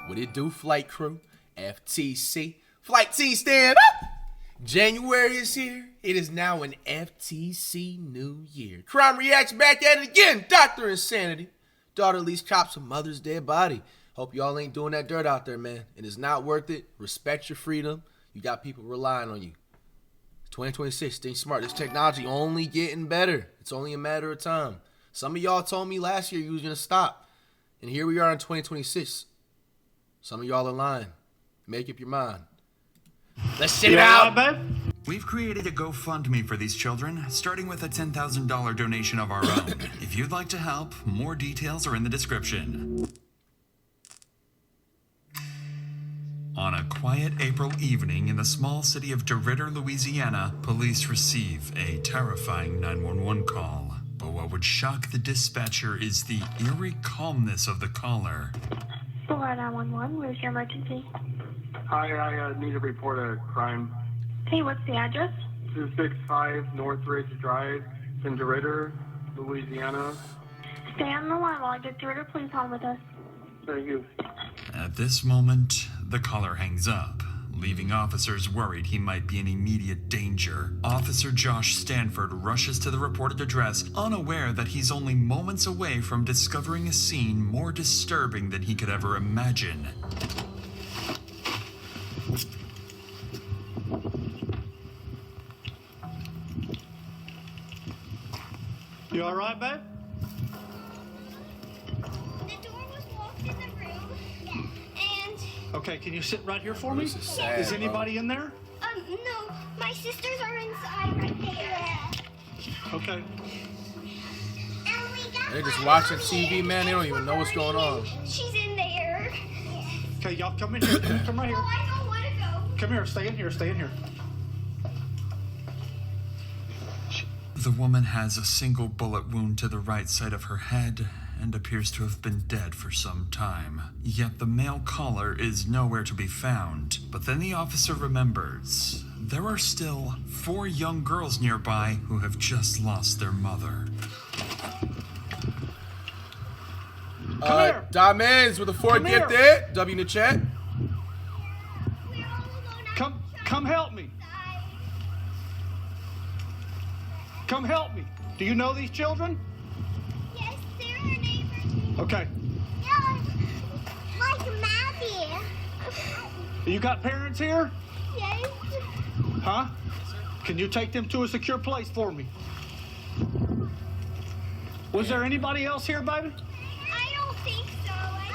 What it do, flight crew? FTC. Flight T stand up! January is here. It is now an FTC new year. Crime Reacts back at it again. Dr. Insanity. Daughter leaves cops a mother's dead body. Hope y'all ain't doing that dirt out there, man. It is not worth it. Respect your freedom. You got people relying on you. 2026, think smart. This technology only getting better. It's only a matter of time. Some of y'all told me last year you was going to stop. And here we are in 2026. Some of y'all are lying. Make up your mind. Let's shit it out, babe. We've created a GoFundMe for these children, starting with a $10,000 donation of our own. If you'd like to help, more details are in the description. On a quiet April evening in the small city of DeRidder, Louisiana, police receive a terrifying 911 call. But what would shock the dispatcher is the eerie calmness of the caller. 911, where's your emergency? Hi, I need to report a crime. Okay, what's the address? 265 Northridge Drive, in DeRidder, Louisiana. Stay on the line while I get through to please hold with us. Thank you. At this moment, the caller hangs up, leaving officers worried he might be in immediate danger. Officer Josh Stanford rushes to the reported address, unaware that he's only moments away from discovering a scene more disturbing than he could ever imagine. You all right, babe? The door was locked in the room, and... Okay, can you sit right here for me? This is sad, Is anybody in there? No, my sisters are inside right there. Okay. And we got They're just my watching mommy TV, man. They don't even know what's going on. She's in there. Okay, y'all come in here. Come right here. Oh, I don't want to go. Come here. Stay in here. Stay in here. The woman has a single bullet wound to the right side of her head and appears to have been dead for some time. Yet the male caller is nowhere to be found. But then the officer remembers there are still 4 young girls nearby who have just lost their mother. Diamonds with a 4 get there. W in the chat. We're all alone Come help me. Come help me. Do you know these children? Yes, they're our neighbors. Okay. Yeah, like Maddie. You got parents here? Yes. Huh? Can you take them to a secure place for me? Was there anybody else here, baby? I don't think so. I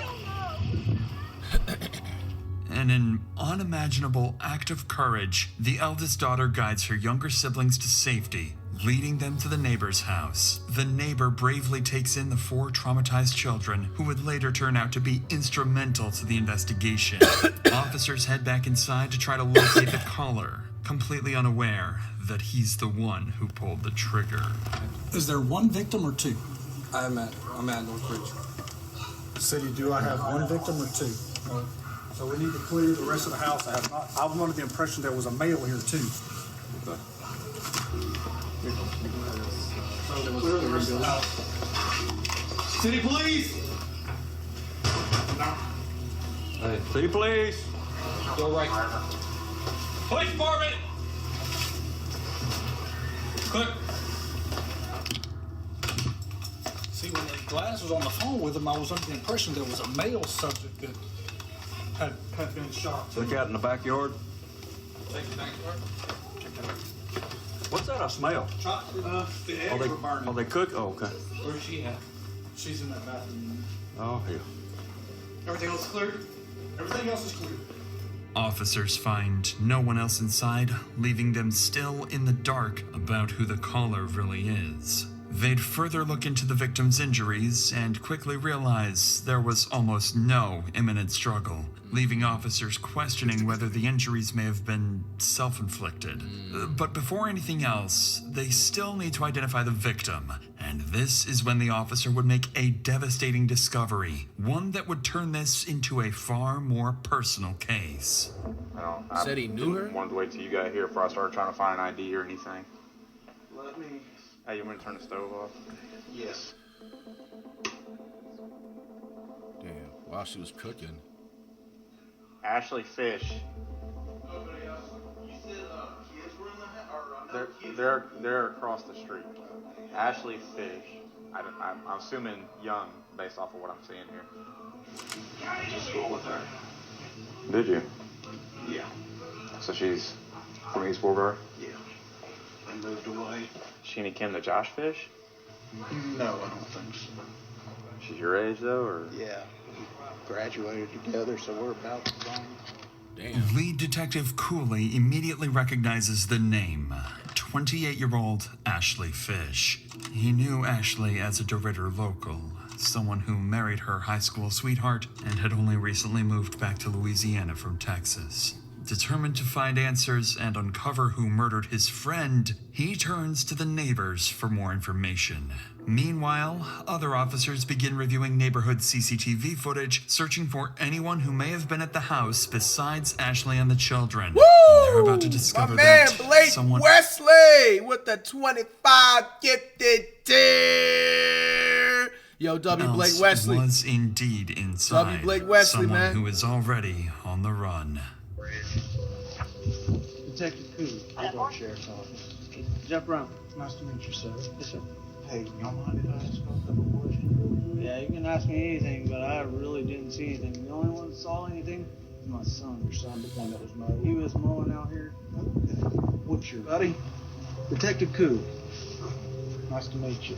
don't know. In an unimaginable act of courage, the eldest daughter guides her younger siblings to safety, leading them to the neighbor's house. The neighbor bravely takes in the 4 traumatized children, who would later turn out to be instrumental to the investigation. Officers head back inside to try to locate the caller, completely unaware that he's the one who pulled the trigger. Is there one victim or 2? I'm at Northridge. City, do I have one victim or 2? So we need to clear the rest of the house. I was under the impression there was a male here too. Okay. So there was clear the rest of the house. City police! Hey, city police! Go right. Police department! Quick! See, when the glass was on the phone with him, I was under the impression there was a male subject that had been shot. Look out in the backyard. What's that I smell? The eggs were burning. Are they cooked? Oh, okay. Where's she at? She's in that bathroom. Oh, hell. Everything else is cleared? Everything else is cleared. Officers find no one else inside, leaving them still in the dark about who the caller really is. They'd further look into the victim's injuries and quickly realize there was almost no imminent struggle, leaving officers questioning whether the injuries may have been self-inflicted. But before anything else, they still need to identify the victim, and this is when the officer would make a devastating discovery, one that would turn this into a far more personal case. I said he knew her? Wanted to wait till you got here before I started trying to find an ID or anything. Let me... Hey, you want me to turn the stove off? Yes. Damn, while she was cooking. Ashley Fish. Nobody else. You said kids were in the house, They're across the street. Ashley Fish. I'm assuming young based off of what I'm seeing here. I went to school with her. Did you? Yeah. So she's from East Bulgar? Yeah. They moved away. She any kin to Josh Fish? No, I don't think so. She's your age though, or? Yeah. We graduated together, so we're about the same. Damn. Lead Detective Cooley immediately recognizes the name, 28-year-old Ashley Fish. He knew Ashley as a DeRitter local, someone who married her high school sweetheart and had only recently moved back to Louisiana from Texas. Determined to find answers and uncover who murdered his friend, he turns to the neighbors for more information. Meanwhile, other officers begin reviewing neighborhood CCTV footage, searching for anyone who may have been at the house besides Ashley and the children. Woo! They're about to discover My man that Blake someone... Wesley with the 25 gifted tier. Yo, W. Blake else Wesley. was indeed inside. W. Blake Wesley, someone man. who is already on the run. Detective Cooley, Ardmore Sheriff's Office. Jump around. Nice to meet you, sir. Yes, sir. Hey, y'all mind if I ask you a couple questions? Yeah, you can ask me anything, but I really didn't see anything. The only one that saw anything was my son, your son, the one that was mowing. He was mowing out here. Okay. What's your buddy? Detective Cooley. Nice to meet you.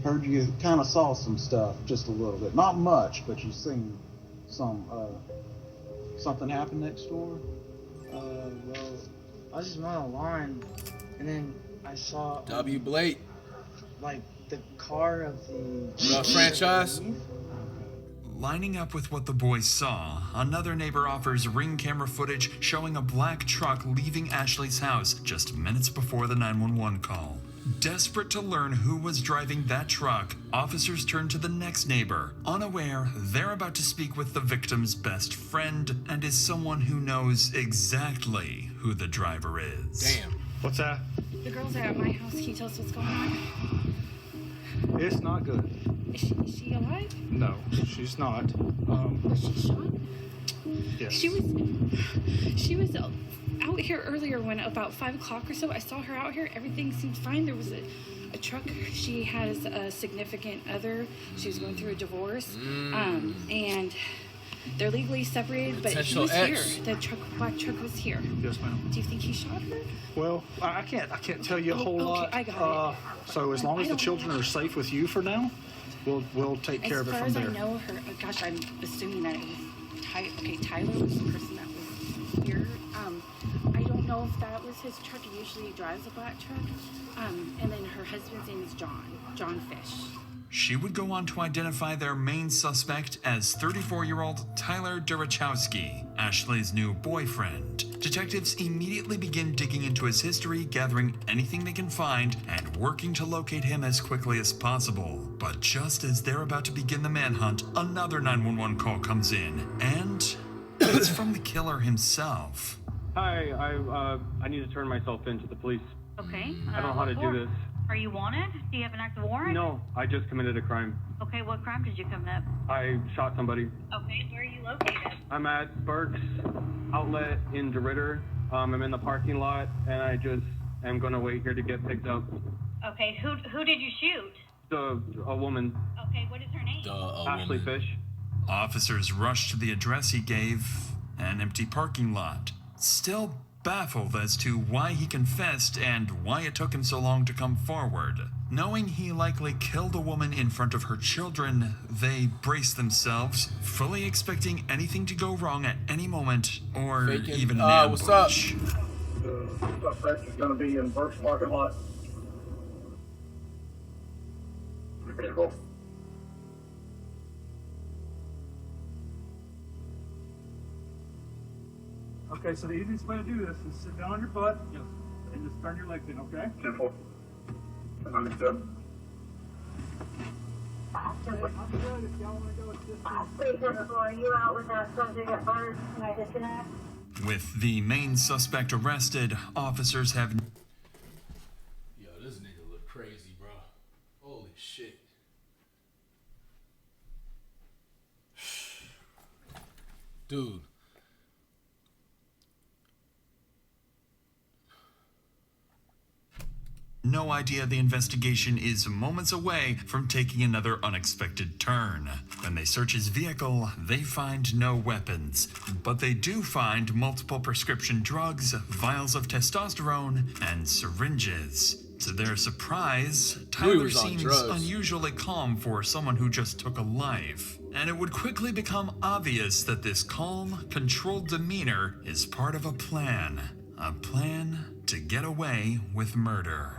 Heard you kind of saw some stuff, just a little bit. Not much, but you seen some, something happen next door? Well, I was just mowing the lawn, and then I saw W. Blake. like the car of the franchise. Lining up with what the boys saw, another neighbor offers ring camera footage showing a black truck leaving Ashley's house just minutes before the 911 call. Desperate to learn who was driving that truck, officers turn to the next neighbor, unaware they're about to speak with the victim's best friend and is someone who knows exactly who the driver is. Damn. What's that? The girls are at my house. Can you tell us what's going on? It's not good. Is she alive? No, she's not. Was she shot? Yes. She was out here earlier when about 5 o'clock or so. I saw her out here. Everything seemed fine. There was a truck. She has a significant other. She was going through a divorce. And they're legally separated, but he was here. The black truck was here. Yes, ma'am. Do you think he shot her? Well, I can't tell you a whole lot. I got it. So as long as the children are safe with you for now, we'll take care of it from there. As far as I know, gosh, I'm assuming that it was Tyler was the person that was here. I don't know if that was his truck. He usually drives a black truck. And then her husband's name is John Fish. She would go on to identify their main suspect as 34-year-old Tyler Durachowski, Ashley's new boyfriend. Detectives immediately begin digging into his history, gathering anything they can find, and working to locate him as quickly as possible. But just as they're about to begin the manhunt, another 911 call comes in, and it's from the killer himself. Hi, I need to turn myself in to the police. Okay. I don't know how to do this. Are you wanted? Do you have an active warrant? No, I just committed a crime. Okay, what crime did you commit? I shot somebody. Okay, where are you located? I'm at Burke's Outlet in DeRitter. I'm in the parking lot, and I just am going to wait here to get picked up. Okay, who did you shoot? A woman. Okay, what is her name? Ashley Fish. Officers rush to the address he gave, an empty parking lot. Still baffled as to why he confessed and why it took him so long to come forward. Knowing he likely killed a woman in front of her children, they brace themselves, fully expecting anything to go wrong at any moment, or even an ambush. What's up? The suspect is going to be in Burke's parking lot. Okay, so the easiest way to do this is sit down on your butt and just turn your legs in, okay? Simple. Understood. Are you out with that subject at first? Can I disconnect? With the main suspect arrested, officers have... Yo, this nigga look crazy, bro. Holy shit. Dude. No idea the investigation is moments away from taking another unexpected turn. When they search his vehicle, they find no weapons, but they do find multiple prescription drugs, vials of testosterone, and syringes. To their surprise, Tyler seems unusually calm for someone who just took a life. And it would quickly become obvious that this calm, controlled demeanor is part of a plan. A plan to get away with murder.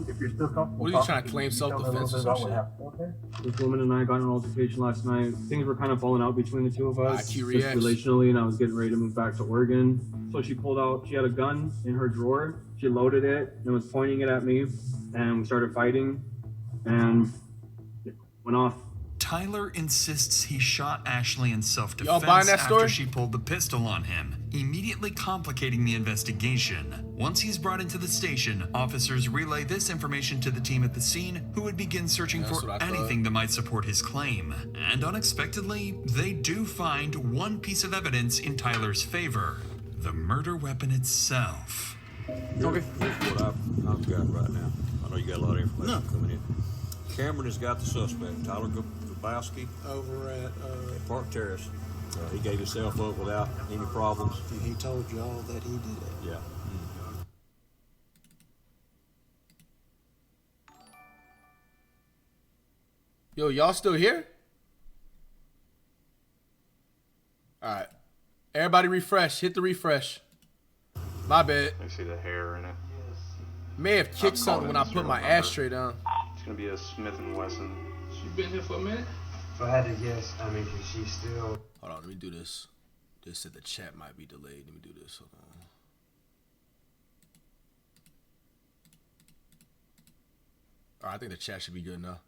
If you're still comfortable, what are you trying to claim self-defense or some shit? This woman and I got in an altercation last night. Things were kind of falling out between the two of us, just relationally, and I was getting ready to move back to Oregon. So she pulled out, she had a gun in her drawer. She loaded it and was pointing it at me, and we started fighting, and it went off. Tyler insists he shot Ashley in self-defense Y'all buying that story? after she pulled the pistol on him, immediately complicating the investigation. Once he's brought into the station, officers relay this information to the team at the scene, who would begin searching for anything that might support his claim. And unexpectedly, they do find one piece of evidence in Tyler's favor: the murder weapon itself. Here's what I've got right now. I know you got a lot of information coming in. Cameron has got the suspect, Tyler Grabowski, over at Park Terrace. He gave himself up without any problems. He told y'all that he did it. Yeah. Yo, y'all still here? All right. Everybody refresh. Hit the refresh. My bad. I see the hair in it. May have kicked something when I put my ashtray down. It's gonna be a Smith & Wesson. She been here for a minute? If I had to guess, I mean, cause she's still... Hold on, let me do this. They said the chat might be delayed. Let me do this. Hold on. All right, I think the chat should be good now.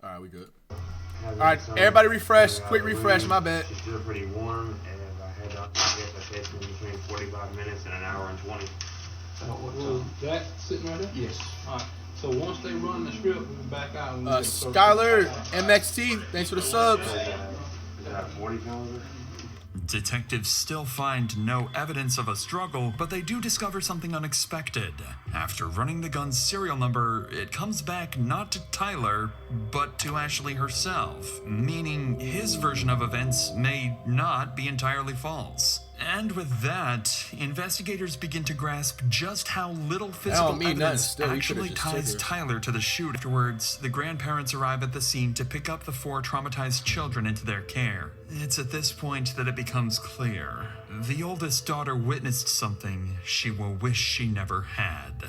All right, we good. All right, everybody refresh. Quick refresh, my bad. She's still pretty warm, and if I had to guess, I say it's between 45 minutes and an hour and 20. Well, that sitting right there? Yes. All right. So once they run the strip, we back out. And Skylar, MXT, thanks for the subs. Is that 40 caliber? Detectives still find no evidence of a struggle, but they do discover something unexpected. After running the gun's serial number, it comes back not to Tyler, but to Ashley herself, meaning his version of events may not be entirely false. And with that, investigators begin to grasp just how little physical evidence actually ties Tyler to the shoot. Afterwards, the grandparents arrive at the scene to pick up the 4 traumatized children into their care. It's at this point that it becomes clear. The oldest daughter witnessed something she will wish she never had.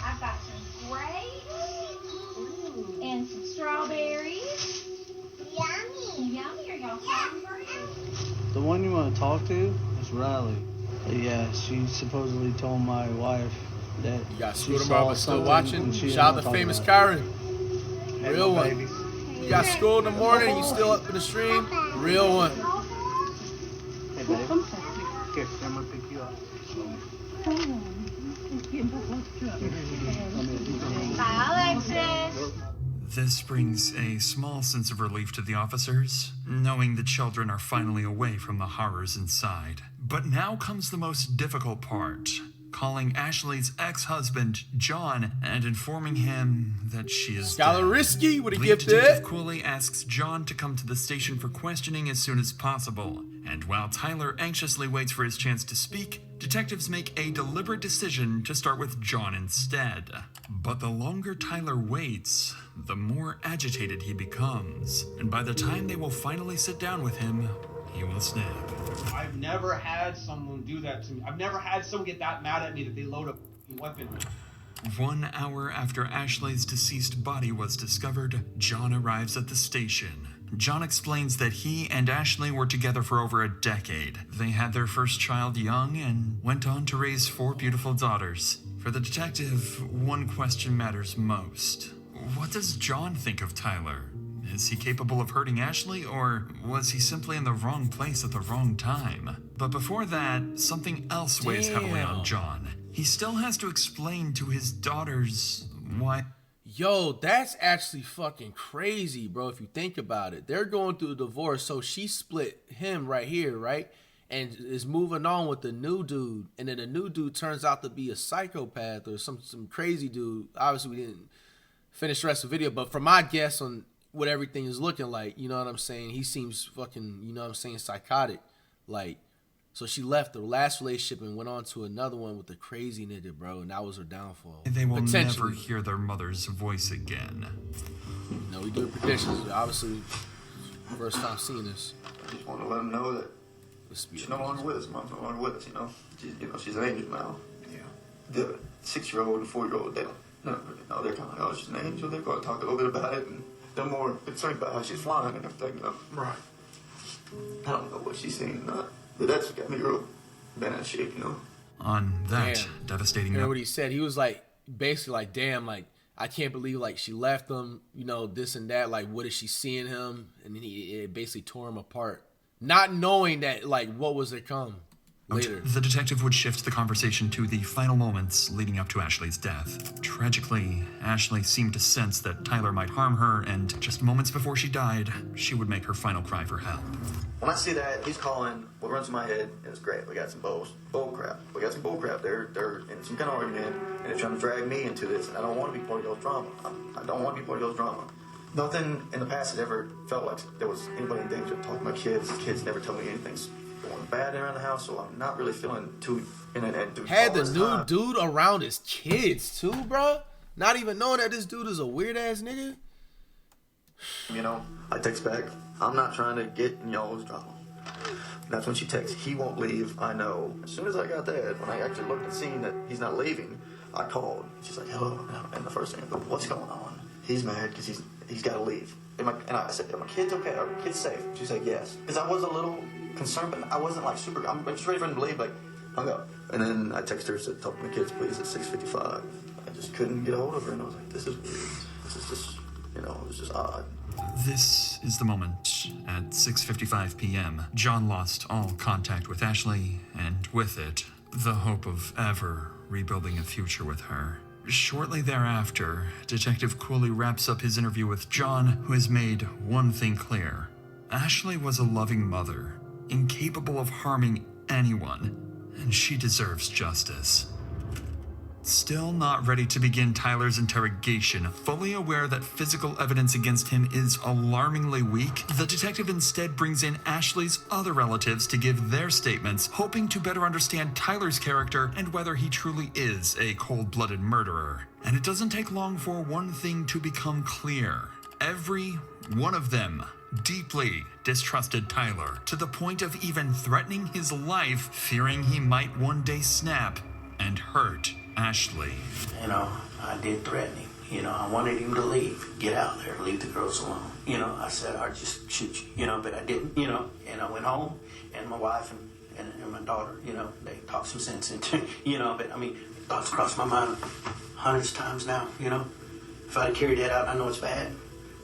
I've got some grapes and some strawberries. Yummy. Yummy. Are y'all hungry? The one you want to talk to is Riley. Yeah, she supposedly told my wife that you got she saw still watching. Shout out the famous Karen. Real one. You got school in the morning, you still up in the stream. Real one. Hey, babe. Here, I'm gonna pick you up. Hi, Alexis. This brings a small sense of relief to the officers, knowing the children are finally away from the horrors inside. But now comes the most difficult part: calling Ashley's ex-husband, John, and informing him that she is dead. Risky, would he Lead give Detective that? Cooley asks John to come to the station for questioning as soon as possible. And while Tyler anxiously waits for his chance to speak, detectives make a deliberate decision to start with John instead. But the longer Tyler waits, the more agitated he becomes. And by the time they will finally sit down with him, he will snap. I've never had someone do that to me. I've never had someone get that mad at me that they load a weapon. 1 hour after Ashley's deceased body was discovered, John arrives at the station. John explains that he and Ashley were together for over a decade. They had their first child young and went on to raise 4 beautiful daughters. For the detective, one question matters most. What does John think of Tyler? Is he capable of hurting Ashley, or was he simply in the wrong place at the wrong time? But before that, something else weighs heavily on John. He still has to explain to his daughters why... Yo, that's actually fucking crazy, bro, if you think about it. They're going through a divorce, so she split him right here, right? And is moving on with the new dude. And then the new dude turns out to be a psychopath or some crazy dude. Obviously, we didn't finish the rest of the video, but from my guess on what everything is looking like, you know what I'm saying? He seems fucking, you know what I'm saying, psychotic. Like, so she left the last relationship and went on to another one with the crazy nigga, bro, and that was her downfall. They will never hear their mother's voice again. No, we do predictions. Obviously, first time seeing this. I just want to let them know that she's no longer with us. Mom's no longer with us, you know? She's an angel now. Yeah. The 6-year-old and 4-year-old, they don't really know. They're kind of like, oh, she's an angel. They're going to talk a little bit about it, and they're more concerned about how she's flying and everything, you know? Right. I don't know what she's seen or not. But that's what got me real bad shape, you know? On that devastating note. You know what he said? He was like, basically like, damn, like, I can't believe, like, she left him, you know, this and that. Like, what is she seeing him? And then it basically tore him apart. Not knowing that, like, what was to come later. The detective would shift the conversation to the final moments leading up to Ashley's death. Tragically, Ashley seemed to sense that Tyler might harm her, and just moments before she died, she would make her final cry for help. When I see that, he's calling, what runs in my head is great. We got some bull crap. We got some bull crap. They're in some kind of argument, and they're trying to drag me into this, and I don't want to be part of y'all's drama. I don't want to be part of y'all's drama. Nothing in the past has ever felt like there was anybody in danger. Talking to my kids. Kids never tell me anything's going bad around the house, so I'm not really feeling too in it. Had the new dude around his kids too, bro. Not even knowing that this dude is a weird ass nigga. You know, I text back, I'm not trying to get in y'all's drama. That's when she texts, he won't leave, I know. As soon as I got that, when I actually looked and seen that he's not leaving, I called. She's like, hello. And the first thing I go, what's going on? He's mad because he's got to leave. And I said, are my kids okay? Are my kids safe? She said, yes. Because I was a little concerned, but I wasn't like super, I'm just ready for him to leave, like, hung up. And then I texted her, said, talk to my kids, please, at 6:55. I just couldn't get a hold of her, and I was like, this is weird. This is just, you know, it was just odd. This is the moment. At 6:55 p.m., John lost all contact with Ashley, and with it, the hope of ever rebuilding a future with her. Shortly thereafter, Detective Cooley wraps up his interview with John, who has made one thing clear. Ashley was a loving mother, incapable of harming anyone, and she deserves justice. Still not ready to begin Tyler's interrogation, fully aware that physical evidence against him is alarmingly weak, the detective instead brings in Ashley's other relatives to give their statements, hoping to better understand Tyler's character and whether he truly is a cold-blooded murderer. And it doesn't take long for one thing to become clear. Every one of them deeply distrusted Tyler, to the point of even threatening his life, fearing he might one day snap and hurt Ashley. You know, I did threaten him. You know, I wanted him to leave. Get out there. Leave the girls alone. You know, I said, I'd just shoot you. You know, but I didn't. You know, and I went home, and my wife and my daughter, you know, they talked some sense into, you know, but I mean, thoughts crossed my mind hundreds of times now, you know. If I'd carried that out, I know it's bad,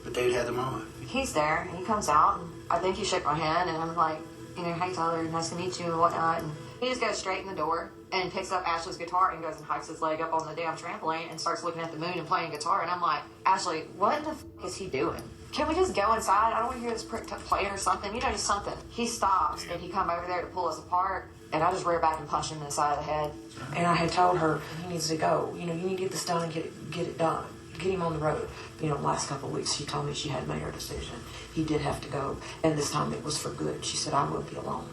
but they'd have the moment. He's there, and he comes out, and I think he shook my hand, and I'm like, you know, hey Tyler, nice to meet you, and whatnot, and he just goes straight in the door and picks up Ashley's guitar and goes and hikes his leg up on the damn trampoline and starts looking at the moon and playing guitar. And I'm like, Ashley, what the f*** is he doing? Can we just go inside? I don't want to hear this prick playing or something. You know, just something. He stops and he come over there to pull us apart. And I just rear back and punch him in the side of the head. And I had told her, he needs to go. You know, you need to get this done and get it done. Get him on the road. You know, the last couple of weeks, she told me she had made her decision. He did have to go. And this time it was for good. She said, I will be alone.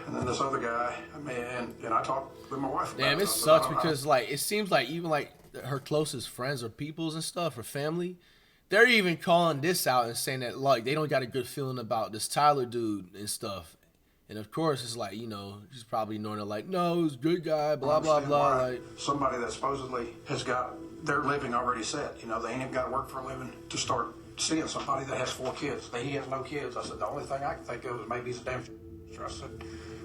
And then this other guy, I mean, and I talked with my wife about Damn, it sucks because, like, it seems like even, like, her closest friends or peoples and stuff, her family, they're even calling this out and saying that, like, they don't got a good feeling about this Tyler dude and stuff. And, of course, it's like, you know, she's probably ignoring it, like, no, he's a good guy, blah, blah, blah. Like, somebody that supposedly has got their living already set, you know, they ain't even got to work for a living to start seeing somebody that has 4 kids. He has no kids. I said, the only thing I can think of is maybe he's a damn I said,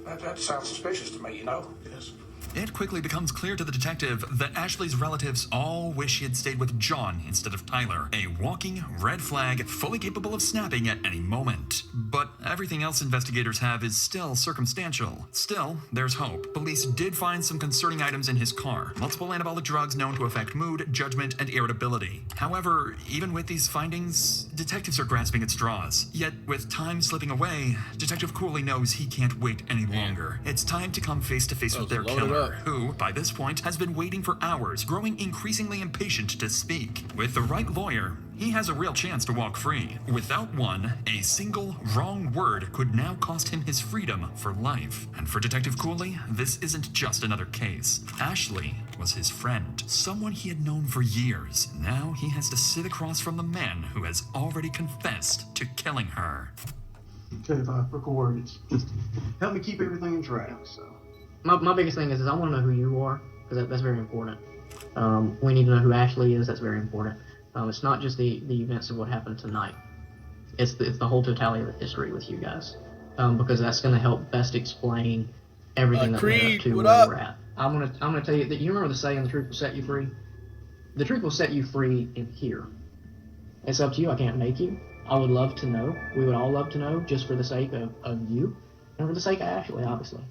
that sounds suspicious to me, you know? Yes. It quickly becomes clear to the detective that Ashley's relatives all wish he had stayed with John instead of Tyler, a walking red flag fully capable of snapping at any moment. But everything else investigators have is still circumstantial. Still, there's hope. Police did find some concerning items in his car, multiple anabolic drugs known to affect mood, judgment, and irritability. However, even with these findings, detectives are grasping at straws. Yet, with time slipping away, Detective Cooley knows he can't wait any longer. It's time to come face to face with their killer, who, by this point, has been waiting for hours, growing increasingly impatient to speak. With the right lawyer, he has a real chance to walk free. Without one, a single wrong word could now cost him his freedom for life. And for Detective Cooley, this isn't just another case. Ashley was his friend, someone he had known for years. Now he has to sit across from the man who has already confessed to killing her. Okay, if I record, it's just help me keep everything in track, so. My biggest thing is I want to know who you are, because that's very important. We need to know who Ashley is. That's very important. It's not just the events of what happened tonight. It's the whole totality of the history with you guys, because that's going to help best explain everything that led up to where we're at. I'm gonna tell you that you remember the saying, "The truth will set you free." The truth will set you free in here. It's up to you. I can't make you. I would love to know. We would all love to know, just for the sake of you, and for the sake of Ashley, obviously.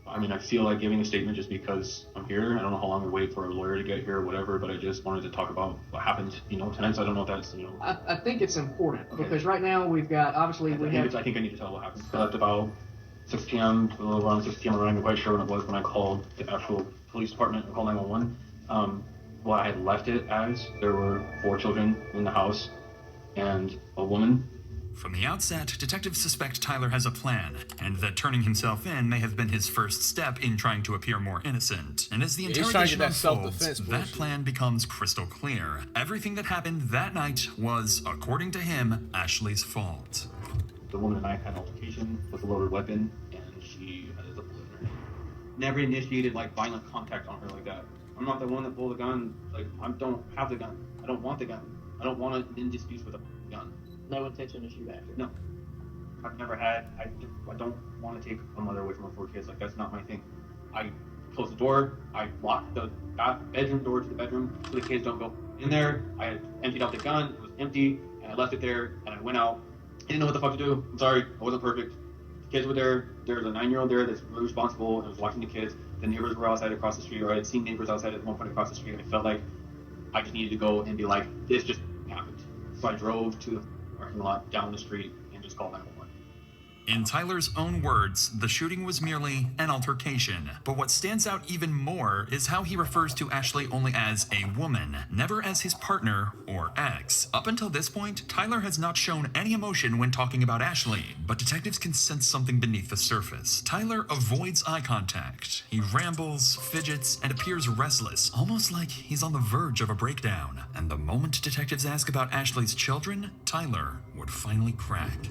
I mean, I feel like giving a statement just because I'm here. I don't know how long we wait for a lawyer to get here or whatever, but I just wanted to talk about what happened, tonight. So I don't know if that's, I think it's important because right now we've got, obviously, I think I need to tell what happened. I left about 6 p.m. to a little around 6 p.m. I'm not even quite sure when it was when I called the actual police department and called 911. What I had left it as, there were 4 children in the house and a woman. From the outset, detectives suspect Tyler has a plan, and that turning himself in may have been his first step in trying to appear more innocent. And as the interrogation unfolds, that plan becomes crystal clear. Everything that happened that night was, according to him, Ashley's fault. The woman and I had an altercation with a loaded weapon, and she has a bullet in her. Never initiated violent contact on her like that. I'm not the one that pulled the gun. I don't have the gun. I don't want the gun. I don't want to in dispute with a gun. No intention to shoot after. No. I've never had. I don't want to take a mother away from her 4 kids. That's not my thing. I closed the door. I locked the bedroom door to the bedroom so the kids don't go in there. I had emptied out the gun. It was empty, and I left it there, and I went out. I didn't know what the fuck to do. I'm sorry. I wasn't perfect. The kids were there. There's a 9-year-old there that's really responsible and was watching the kids. The neighbors were outside across the street, or I had seen neighbors outside at one point across the street, and I felt like I just needed to go and be like, this just happened. So I drove to the parking lot down the street and just called 911. In Tyler's own words, the shooting was merely an altercation. But what stands out even more is how he refers to Ashley only as a woman, never as his partner or ex. Up until this point, Tyler has not shown any emotion when talking about Ashley, but detectives can sense something beneath the surface. Tyler avoids eye contact. He rambles, fidgets, and appears restless, almost like he's on the verge of a breakdown. And the moment detectives ask about Ashley's children, Tyler would finally crack.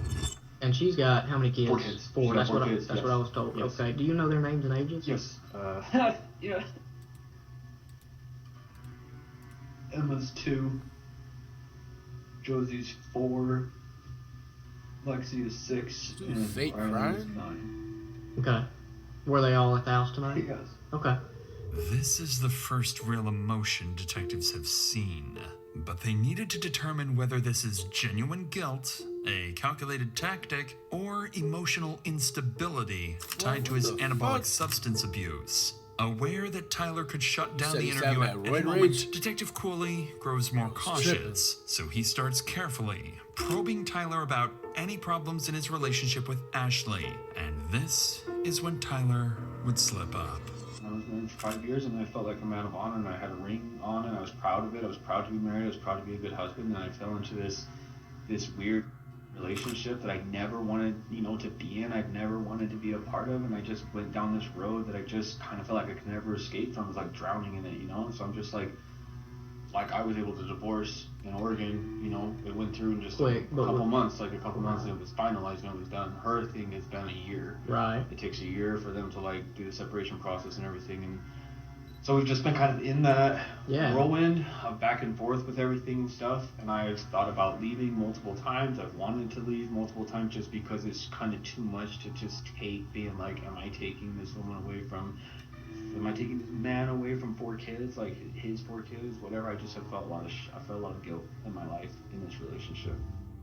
And she's got how many kids? 4 kids. 4. That's what I was told. Yes. Okay. Do you know their names and ages? Yes. Yeah. Emma's 2. Josie's 4. Lexi is 6. And fake Riley is crime? 9. Okay. Were they all at the house tonight? Yes. Okay. This is the first real emotion detectives have seen, but they needed to determine whether this is genuine guilt, a calculated tactic, or emotional instability tied to his anabolic substance abuse. Aware that Tyler could shut down the interview at any moment, Detective Cooley grows more cautious, so he starts carefully probing Tyler about any problems in his relationship with Ashley. And this is when Tyler would slip up. I was married for 5 years, and I felt like a man of honor, and I had a ring on, and I was proud of it. I was proud to be married. I was proud to be a good husband, and I fell into this weird relationship that I never wanted, to be in. I've never wanted to be a part of, and I just went down this road that I just kind of felt like I could never escape from. I was like drowning in it, So I'm just like I was able to divorce in Oregon, it went through in just a couple months, it was finalized and it was done. Her thing has been a year. Right. It takes a year for them to do the separation process and everything, and so we've just been kind of in that whirlwind of back and forth with everything and stuff, and I've thought about leaving multiple times. I've wanted to leave multiple times just because it's kind of too much to just take, being like, am I taking this woman away from am I taking this man away from 4 kids, like his 4 kids, whatever? I just have felt I felt a lot of guilt in my life in this relationship.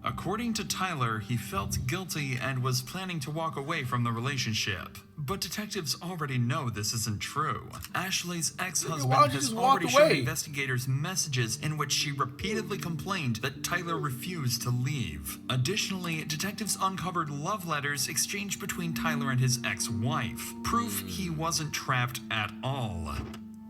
According to Tyler, he felt guilty and was planning to walk away from the relationship. But detectives already know this isn't true. Ashley's ex-husband has already shown investigators messages in which she repeatedly complained that Tyler refused to leave. Additionally, detectives uncovered love letters exchanged between Tyler and his ex-wife, proof he wasn't trapped at all.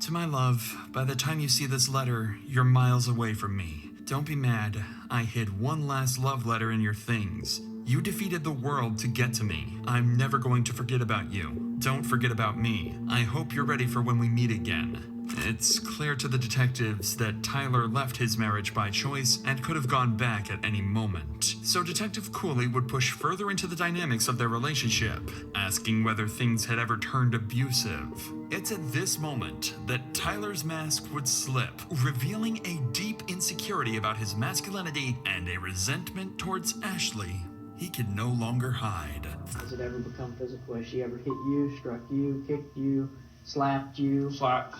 To my love, by the time you see this letter, you're miles away from me. Don't be mad. I hid one last love letter in your things. You defeated the world to get to me. I'm never going to forget about you. Don't forget about me. I hope you're ready for when we meet again. It's clear to the detectives that Tyler left his marriage by choice and could have gone back at any moment. So Detective Cooley would push further into the dynamics of their relationship, asking whether things had ever turned abusive. It's at this moment that Tyler's mask would slip, revealing a deep insecurity about his masculinity and a resentment towards Ashley he could no longer hide. Has it ever become physical? Has she ever hit you, struck you, kicked you, slapped you? Slapped.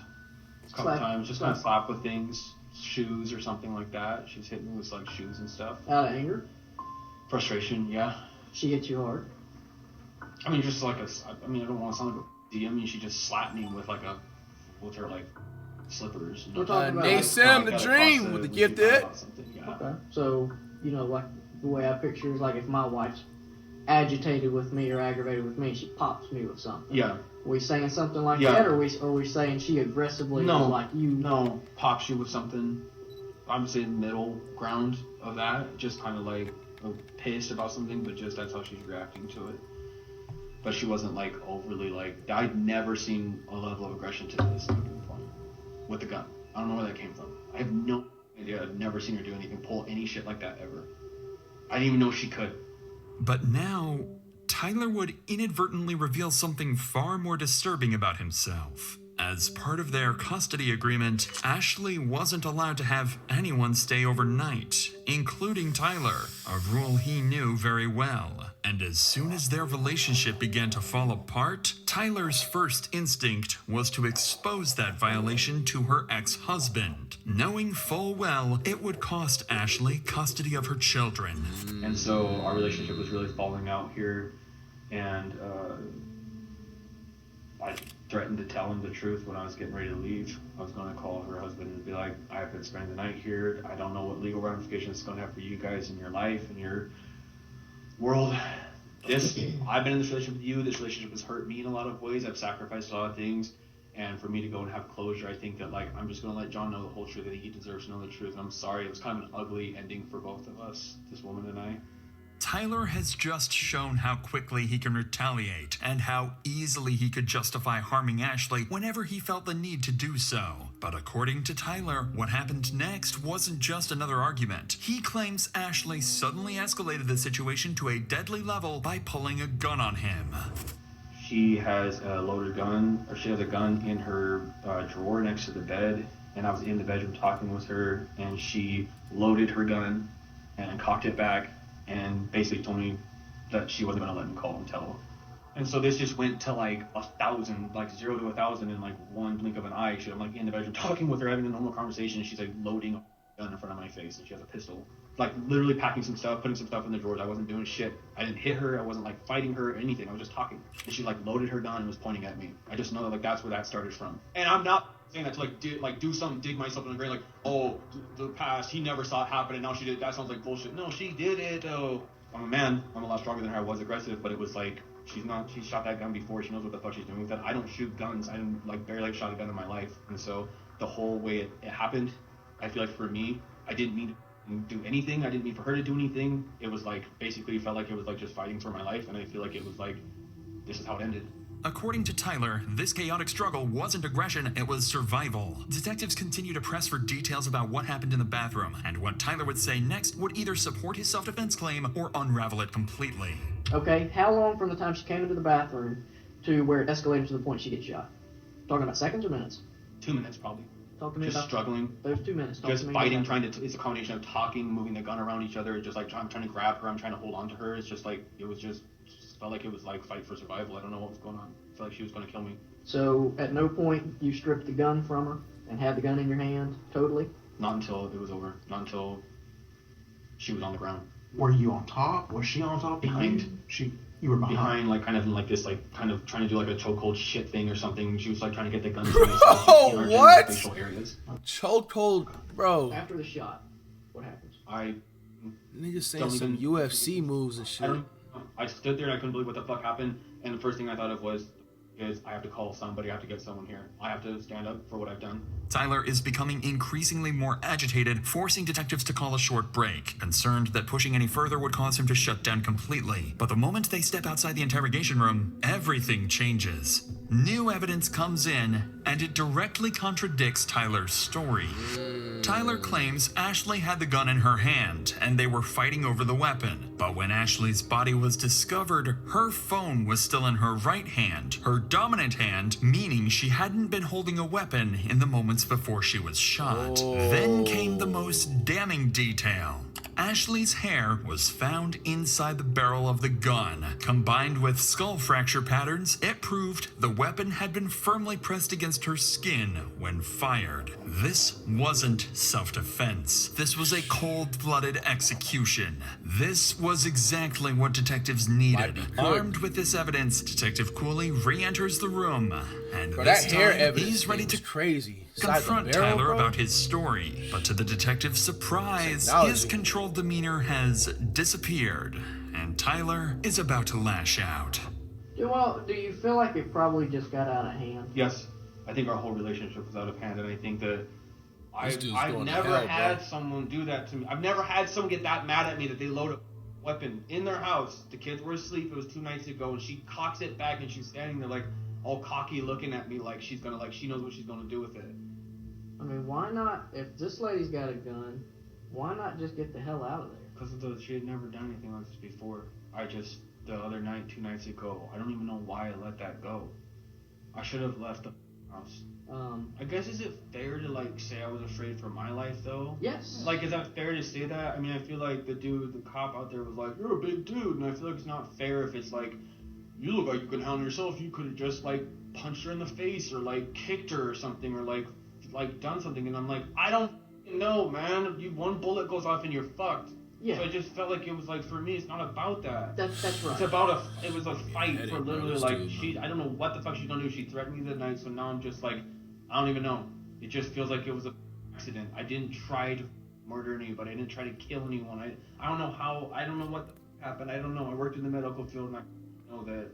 A couple times, just kind of slap with things, shoes or something like that. She's hitting me with like shoes and stuff. Out of anger? Frustration, yeah. She hit you hard? I mean, just like I don't want to sound like a I mean, she just slapped me with her like slippers. We're talking about Nasim, the dream with the gifted. Yeah. Okay. So, like the way I picture is like if my wife's agitated with me or aggravated with me, she pops me with something. Yeah. Are we saying something like that, or are we saying she aggressively like you? No, pops you with something. I'm saying middle ground of that, just kind of like pissed about something, but just that's how she's reacting to it. But she wasn't like overly like. I'd never seen a level of aggression to this point with the gun. I don't know where that came from. I have no idea. I've never seen her do anything, pull any shit like that ever. I didn't even know she could. But now, Tyler would inadvertently reveal something far more disturbing about himself. As part of their custody agreement, Ashley wasn't allowed to have anyone stay overnight, including Tyler, a rule he knew very well. And as soon as their relationship began to fall apart, Tyler's first instinct was to expose that violation to her ex-husband, knowing full well it would cost Ashley custody of her children. And so our relationship was really falling out here, and I threatened to tell him the truth when I was getting ready to leave. I was going to call her husband and be like, I've been spending the night here. I don't know what legal ramifications it's going to have for you guys in your life and your world. I've been in this relationship with you. This relationship has hurt me in a lot of ways. I've sacrificed a lot of things. And for me to go and have closure, I think that I'm just going to let John know the whole truth. I think he deserves to know the truth. And I'm sorry. It was kind of an ugly ending for both of us, this woman and I. Tyler has just shown how quickly he can retaliate and how easily he could justify harming Ashley whenever he felt the need to do so. But according to Tyler, what happened next wasn't just another argument. He claims Ashley suddenly escalated the situation to a deadly level by pulling a gun on him. She has a loaded gun, or she has a gun in her drawer next to the bed, and I was in the bedroom talking with her, and she loaded her gun and cocked it back and basically told me that she wasn't going to let me call and tell. And so this just went to 1,000, 0 to 1,000 in one blink of an eye. I'm in the bedroom talking with her, having a normal conversation, and she's loading a gun in front of my face, and she has a pistol. Literally packing some stuff, putting some stuff in the drawers. I wasn't doing shit. I didn't hit her. I wasn't fighting her or anything. I was just talking. And she loaded her gun and was pointing at me. I just know that that's where that started from. And I'm not saying that to do something, dig myself in the grave, oh, the past, he never saw it happen and now she did. That sounds like bullshit. No, she did it though. I'm a man. I'm a lot stronger than her. I was aggressive, but it was she shot that gun before. She knows what the fuck she's doing with it. I don't shoot guns. I didn't barely shot a gun in my life. And so the whole way it happened, I feel for me, I didn't mean to do anything. I didn't mean for her to do anything. It was basically felt like it was just fighting for my life, and I feel it was this is how it ended. According to Tyler, this chaotic struggle wasn't aggression, it was survival. Detectives continue to press for details about what happened in the bathroom, and what Tyler would say next would either support his self-defense claim or unravel it completely. Okay, how long from the time she came into the bathroom to where it escalated to the point she gets shot? Talking about seconds or minutes? 2 minutes probably. Talk to me just about struggling. Those 2 minutes. Just fighting, it's a combination of talking, moving the gun around each other, just I'm trying to grab her, I'm trying to hold on to her. It's just it was just just felt like it was like fight for survival. I don't know what was going on. I felt like she was going to kill me. So at no point you stripped the gun from her and had the gun in your hand totally? Not until it was over. Not until she was on the ground. Were you on top? Was she on top? Behind. You were behind, like kind of in like this, like kind of trying to do like a chokehold shit thing or something. She was like trying to get the gun. Bro, what? Facial areas. Chokehold, bro. After the shot, what happens? Niggas saying some UFC moves and shit. I stood there and I couldn't believe what the fuck happened. And the first thing I thought of was, I have to call somebody. I have to get someone here. I have to stand up for what I've done. Tyler is becoming increasingly more agitated, forcing detectives to call a short break, concerned that pushing any further would cause him to shut down completely. But the moment they step outside the interrogation room, everything changes. New evidence comes in, and it directly contradicts Tyler's story. Tyler claims Ashley had the gun in her hand, and they were fighting over the weapon. But when Ashley's body was discovered, her phone was still in her right hand, her dominant hand, meaning she hadn't been holding a weapon in the moments before she was shot. Then came the most damning detail. Ashley's hair was found inside the barrel of the gun. Combined with skull fracture patterns, it proved the weapon had been firmly pressed against her skin when fired. This wasn't self-defense. This was a cold-blooded execution. This was exactly what detectives needed. Armed with this evidence, Detective Cooley re-enters the room, and this time he's ready to confront Tyler about his story. But to the detective's surprise, his controlled demeanor has disappeared, and Tyler is about to lash out. Well, do you feel like it probably just got out of hand? Yes. I think our whole relationship was out of hand, and I think that I've never had someone do that to me. I've never had someone get that mad at me that they load a weapon in their house. The kids were asleep. It was 2 nights ago, and she cocks it back, and she's standing there like all cocky, looking at me like she's gonna, like she knows what she's gonna do with it. I mean, why not? If this lady's got a gun, why not just get the hell out of there? Because she had never done anything like this before. The other night, 2 nights ago, I don't even know why I let that go. I should have left the house. I guess, is it fair to like say I was afraid for my life though? Yes. Like, is that fair to say that? I mean, I feel like the cop out there was like, "You're a big dude," and I feel like it's not fair if it's like, "You look like you could handle yourself. You could have just like punched her in the face or like kicked her or something or like done something." And I'm like, I don't know, man. One bullet goes off and you're fucked. Yeah. So I just felt like it was like, for me, it's not about that. That's right. It's about it was a fight for literally like, I don't know what the fuck she's gonna do. She threatened me that night, so now I'm just like, I don't even know. It just feels like it was an accident. I didn't try to murder anybody. I didn't try to kill anyone. I don't know how, I don't know what happened. I don't know. I worked in the medical field and I know that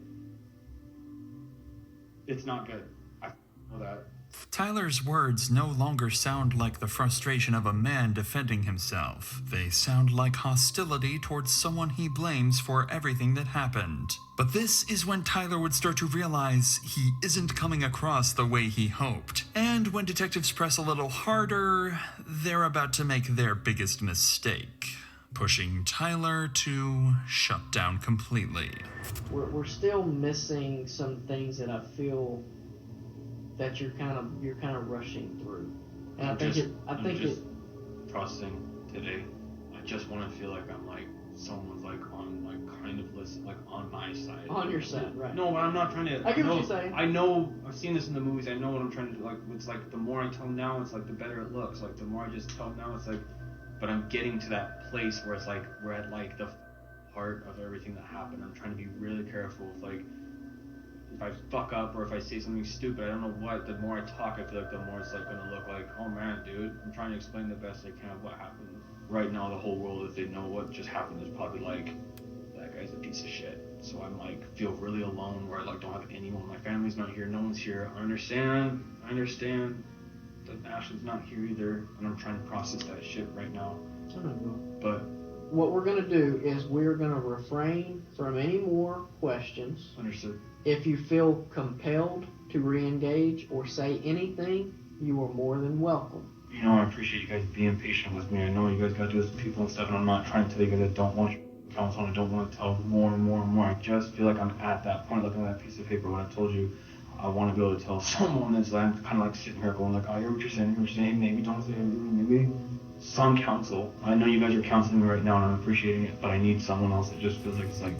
it's not good. I know that. Tyler's words no longer sound like the frustration of a man defending himself. They sound like hostility towards someone he blames for everything that happened. But this is when Tyler would start to realize he isn't coming across the way he hoped. And when detectives press a little harder, they're about to make their biggest mistake, pushing Tyler to shut down completely. We're still missing some things that I feel that you're kind of rushing through, and I think it's processing today. I just want to feel like I'm like someone's like on like kind of listen like on my side. On your side, right? No, but I'm not trying to. I get what you're saying. I know. I've seen this in the movies. I know what I'm trying to do. Like, it's like the more I tell now, it's like the better it looks. Like the more I just tell now, it's like. But I'm getting to that place where it's like we're at like the heart of everything that happened. I'm trying to be really careful with like. If I fuck up or if I say something stupid, I don't know what, the more I talk, I feel like the more it's like gonna look like, oh man, dude, I'm trying to explain the best I can of what happened. Right now, the whole world, if they know what just happened, is probably like, that guy's a piece of shit. So I'm like, feel really alone where I like don't have anyone. My family's not here, no one's here. I understand that Ashley's not here either, and I'm trying to process that shit right now. But what we're gonna do is we're gonna refrain from any more questions. Understood. If you feel compelled to re-engage or say anything, you are more than welcome. You know, I appreciate you guys being patient with me. I know you guys got to do this with people and stuff, and I'm not trying to tell you guys I don't want you counsel, and I don't want to tell more and more and more. I just feel like I'm at that point, looking at that piece of paper when I told you I want to be able to tell someone this. I'm kind of like sitting here going like, I hear what you're saying, maybe don't say anything, maybe some counsel. I know you guys are counseling me right now, and I'm appreciating it, but I need someone else that just feels like it's like,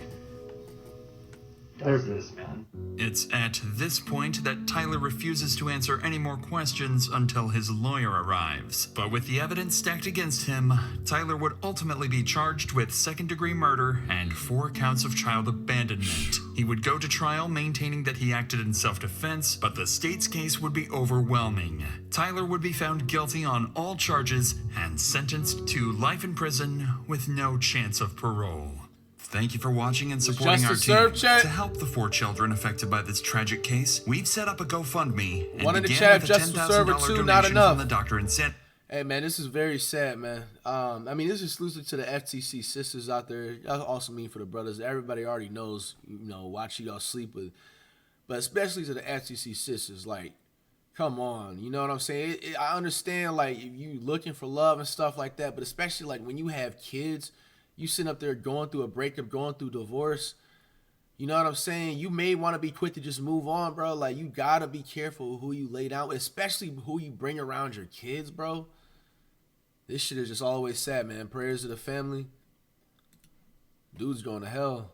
does this, man? It's at this point that Tyler refuses to answer any more questions until his lawyer arrives. But with the evidence stacked against him, Tyler would ultimately be charged with second-degree murder and 4 counts of child abandonment. He would go to trial maintaining that he acted in self-defense, but the state's case would be overwhelming. Tyler would be found guilty on all charges and sentenced to life in prison with no chance of parole. Thank you for watching and supporting our team. To help the 4 children affected by this tragic case, we've set up a GoFundMe and began with a $10,000 donation from the Dr. Inset. Hey man, this is very sad, man. I mean, this is exclusive to the FTC sisters out there. That also mean for the brothers. Everybody already knows, you know, watch y'all sleep with, but especially to the FTC sisters. Like, come on, you know what I'm saying? I understand, like, if you looking for love and stuff like that, but especially like when you have kids. You sitting up there going through a breakup, going through divorce. You know what I'm saying? You may want to be quick to just move on, bro. Like, you got to be careful who you lay down with, especially who you bring around your kids, bro. This shit is just always sad, man. Prayers to the family. Dude's going to hell.